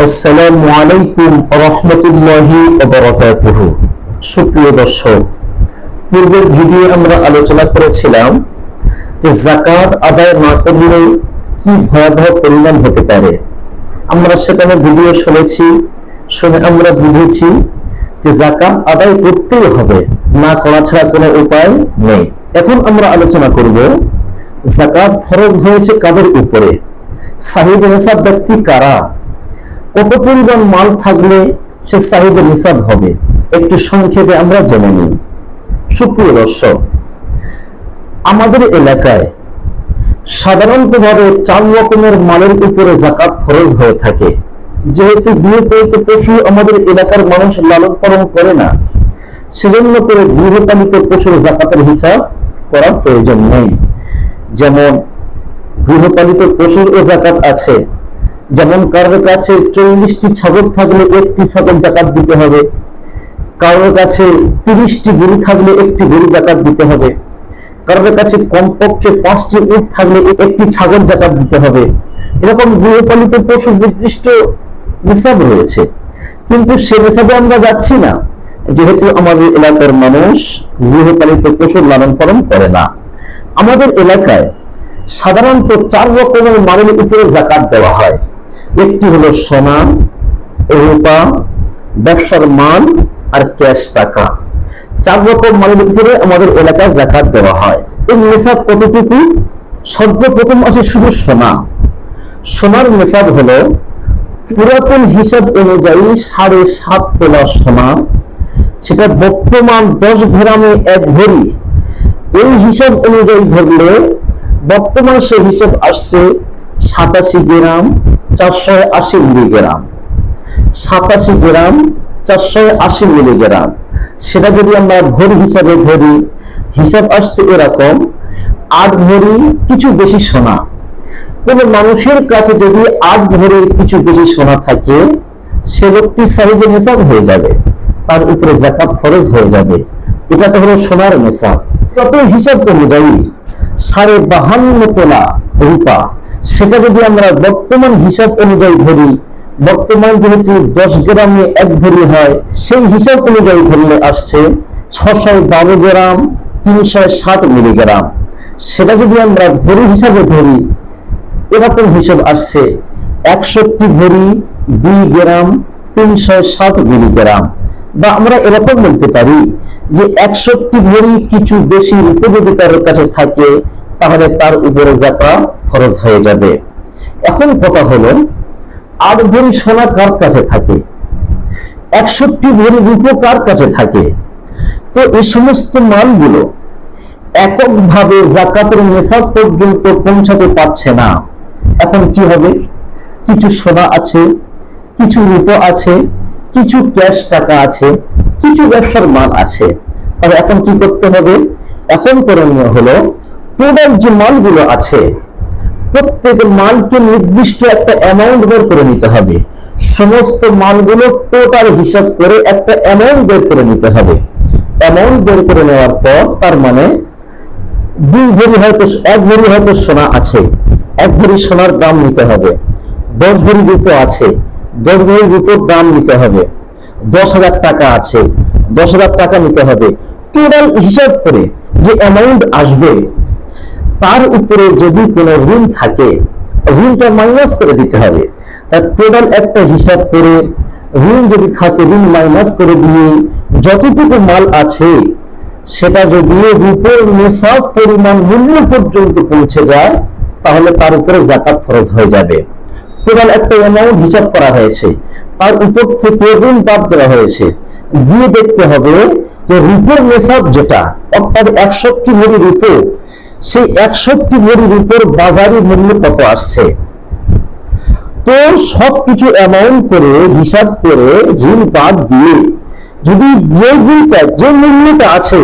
আসসালামু আলাইকুম রহমতুল্লাহি ওয়া বারাকাতুহু। সুপ্রিয় দর্শক, পূর্বের ভিডিও আমরা আলোচনা করেছিলাম যে যাকাত আদায় না করলে কি ভয়াবহ পরিণাম হতে পারে। আমরা সেখানে ভিডিও শুনে আমরা বুঝেছি যে যাকাত আদায় করতেই হবে, না করা ছাড়া কোনো উপায় নেই। এখন আমরা আলোচনা করব যাকাত ফরজ হয়েছে কাদের উপরে, সাহিব নিসাব ব্যক্তি কারা, কত পরিমাণ মাল থাকলে সে সাহিব নিসাব হবে, একটু সংক্ষেপে আমরা জেনে নিই। সুপ্রিয় দর্শক, আমাদের এলাকায় সাধারণতভাবে 4 রকমের মালের উপরে যাকাত ফরজ হয়ে থাকে। যেহেতু গৃহপালিত পশু আমাদের এলাকার মানুষ লালন পালন করে না, সেজন্য করে গৃহপালিত পশুর যাকাতের হিসাব করার প্রয়োজন নেই। যেমন গৃহপালিত পশুর ও যাকাত আছে, যেমন কারোর কাছে 40টি ছাগল থাকলে 1টি ছাগল যাকাত দিতে হবে, কারোর কাছে 30টি গরু থাকলে 1টি গরু যাকাত দিতে হবে, কারোর কাছে কমপক্ষে 5টি উট থাকলে 1টি ছাগল যাকাত দিতে হবে। এরকম গৃহপালিত পশুর নির্দিষ্ট নিসাব রয়েছে, কিন্তু সে নিসাবে আমরা যাচ্ছি না, যেহেতু আমাদের এলাকার মানুষ গৃহপালিত পশুর লালন পালন করে না। আমাদের এলাকায় সাধারণত 4 রকমের মালের উপরে যাকাত দেওয়া হয়। একটি হলো সোনা, রূপা, ব্যবসার মাল আর ক্যাশ টাকা। 4 রকম মালের উপরে আমাদের এলাকায় যাকাত দেওয়া হয়। এর নিসাব কতটুকু? সর্বপ্রথম আছে শুধু সোনা। সোনার নিসাব হলো পুরাতন হিসাব অনুযায়ী 7.5 তোলা সোনা, সেটা বর্তমান 10 গ্রামে 1 ভরি। এই হিসাব অনুযায়ী ধরলে বর্তমান সে হিসাব আসছে 87 গ্রাম 480 মিলিগ্রাম। 87 গ্রাম 480 মিলিগ্রাম, সেটা যদি আমরা ভরি হিসাবে ধরি, হিসাব আসছে এরকম 8 ভরি কিছু বেশি সোনা। কোন মানুষের কাছে যদি 8 ভরির কিছু বেশি সোনা থাকে, সে লোকটি সাহিবে নিসাব হয়ে যাবে, তার উপরে যাকাত ফরজ হয়ে যাবে। এটা তো হলো সোনার নিসাব। কত হিসাব অনুযায়ী 52.5 তোলা রূপা, সেটা যদি আমরা বর্তমান হিসাব অনুযায়ী ধরি, বর্তমান যেহেতু 10 গ্রামে 1 ভরি হয়, সেই হিসাব অনুযায়ী ধরলে আসছে 612 গ্রাম 360 মিলিগ্রাম। সেটা যদি আমরা ভরি হিসাবে ধরি, এরকম হিসাব আসছে 61 ভরি 2 গ্রাম 360 মিলিগ্রাম। বা আমরা এরকম বলতে পারি যে 61 ভরি কিছু বেশি রূপে যদি কারোর কাছে থাকে, তাহলে তার উপরে যাকাত ফরজ হয়ে যাবে। এখন কথা হলো 8 ভরি সোনা কার কাছে থাকে, 61 ভরি রূপো কার কাছে থাকে? তো এই সমস্ত মালগুলো এককভাবে যাকাতের নিসাব পর্যন্ত পৌঁছাতে পারছে না। এখন কি হবে? কিছু সোনা আছে, কিছু রূপো আছে, কিছু ক্যাশ টাকা আছে, কিছু ব্যবসার মাল আছে। তবে এখন কি করতে হবে? এখন করণীয় হলো টোটাল যে মালগুলো আছে, প্রত্যেক মালকে নির্দিষ্ট একটা অ্যামাউন্ট বের করে নিতে হবে। সমস্ত মালগুলো টোটাল হিসাব করে একটা অ্যামাউন্ট বের করে নিতে হবে। অ্যামাউন্ট বের করে নেওয়ার পর তার মানে 1 ভরি হয়তো সোনা আছে, 1 ভরি সোনার দাম নিতে হবে। 10 ভরি রূপো আছে, 10 ভরি রূপোর দাম নিতে হবে। 10,000 টাকা আছে, 10,000 টাকা নিতে হবে। টোটাল হিসাব করে যে অ্যামাউন্ট আসবে, তার উপরে যদি কোনো ঋণ থাকে, ঋণটা মাইনাস করে দিতে হবে। তার টোটাল একটা হিসাব করে ঋণ যদি থাকে, ঋণ মাইনাস করে দিয়ে যতটুকু মাল আছে, সেটা যদি রূপের নিসাব পরিমাণ মূল্য পর্যন্ত পৌঁছে যায়, তাহলে তার উপরে যাকাত ফরজ হয়ে যাবে। টোটাল একটা অ্যামাউন্ট হিসাব করা হয়েছে, তার উপর থেকে ঋণ বাদ দেওয়া হয়েছে, দিয়ে দেখতে হবে যে রূপের নিসাব যেটা, অর্থাৎ 61 ভরি রূপো, সেই 61 ভরি রূপোর বাজারি মূল্য কত আসছে। তো সবকিছু অ্যামাউন্ট করে হিসাব করে ঋণ বাদ দিয়ে যদি যে মূল্যটা আছে,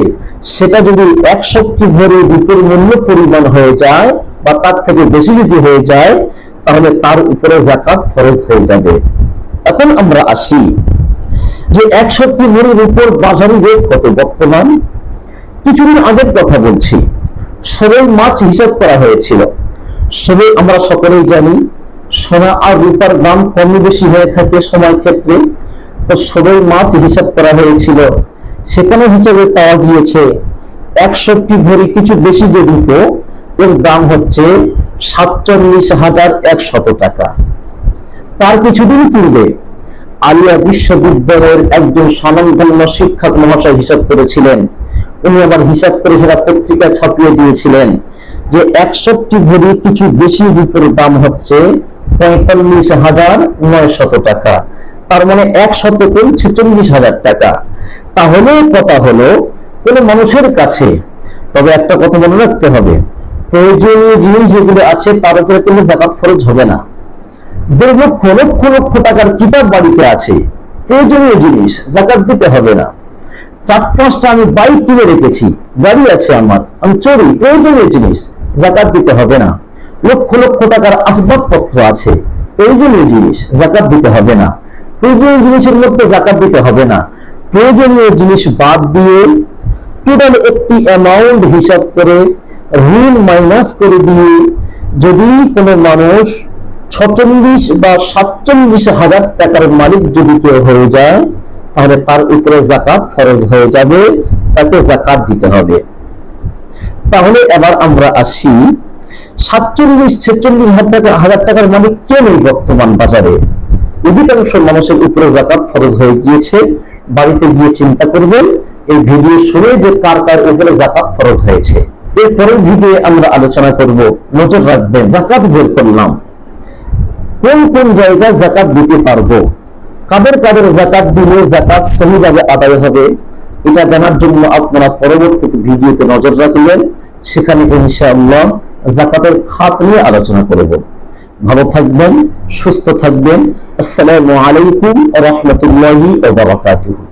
সেটা যদি 61 ভরি রূপোর মূল্য পরিমাণ হয়ে যায় বা তার থেকে বেশি যদি হয়ে যায়, তাহলে তার উপরে যাকাত ফরজ হয়ে যাবে। এখন আমরা আসি যে 61 ভরি রূপোর বাজারি রেট কত বর্তমান। কিছুদিন আগের কথা বলছি, 16 মার্চ হিসাব করা হয়েছিল। আমরা সকলেই জানি সোনা আর রূপার দাম কম বেশি হয়ে থাকে সময় ক্ষেত্রে, তো 16 মার্চ হিসাব করা হয়েছিল, সেখানে হিসাবে পাওয়া গিয়েছে 61 ভরি কিছু বেশি যে রূপো, এর দাম হচ্ছে 47,100 টাকা। তার কিছুদিন পূর্বে আলিয়া বিশ্ববিদ্যালয়ের একজন স্বনামধন্য শিক্ষক মহাশয় হিসাব করেছিলেন। উনি আবার হিসাব করে সেটা পত্রিকায় ছাপিয়ে দিয়েছিলেন যে 61 ভরি কিছু বেশি রূপের দাম হচ্ছে 45,900 টাকা। তার মানে 146,000 টাকা। তাহলে কথা হলো কোন মানুষের কাছে, তবে একটা কথা মনে রাখতে হবে, প্রয়োজনীয় জিনিস যেগুলো আছে তার উপরে কোনো যাকাত ফরজ হবে না। 2 লক্ষ লক্ষ লক্ষ টাকার কিতাব বাড়িতে আছে, প্রয়োজনীয় জিনিস, যাকাত দিতে হবে না। 4-5টা আমি বাইক কিনে রেখেছি, গাড়ি আছে আমার, আমি চড়ি, প্রয়োজনীয় জিনিস, যাকাত দিতে হবে না। লক্ষ লক্ষ টাকার আসবাবপত্র আছে, প্রয়োজনীয় জিনিস, যাকাত দিতে হবে না। প্রয়োজনীয় জিনিসের মধ্যে যাকাত দিতে হবে না। প্রয়োজনীয় জিনিস বাদ দিয়ে টোটাল একটি অ্যামাউন্ট হিসাব করে ঋণ মাইনাস করে দিয়ে যদি কোনো মানুষ 46 বা 47,000 টাকার মালিক যদি কেউ হয়ে যায়, তাহলে তার উপরে যাকাত ফরজ হয়ে যাবে, তাকে যাকাত দিতে হবে। তাহলে এবার আমরা আসি 47-46,000 টাকার মালিক কে নেই বর্তমান বাজারে? অধিকাংশ মানুষের উপরে যাকাত ফরজ হয়ে গিয়েছে। বাড়িতে গিয়ে চিন্তা করবেন এই ভিডিও শুনে যে কার কার উপরে যাকাত ফরজ হয়েছে। এরপরের ভিডিও আমরা আলোচনা করব। নজর রাখবেন, যাকাত বের করলাম, কোন কোন জায়গায় যাকাত দিতে পারবো, কাদের কাদের যাকাত দিলে যাকাত সহিভাবে আদায় হবে, এটা জানার জন্য আপনারা পরবর্তী ভিডিওতে নজর রাখবেন। সেখানে ইনশাআল্লাহ যাকাতের খাত নিয়ে আলোচনা করব। ভালো থাকবেন, সুস্থ থাকবেন। আসসালামু আলাইকুম ওয়া রাহমাতুল্লাহি ওয়া বারাকাতুহু।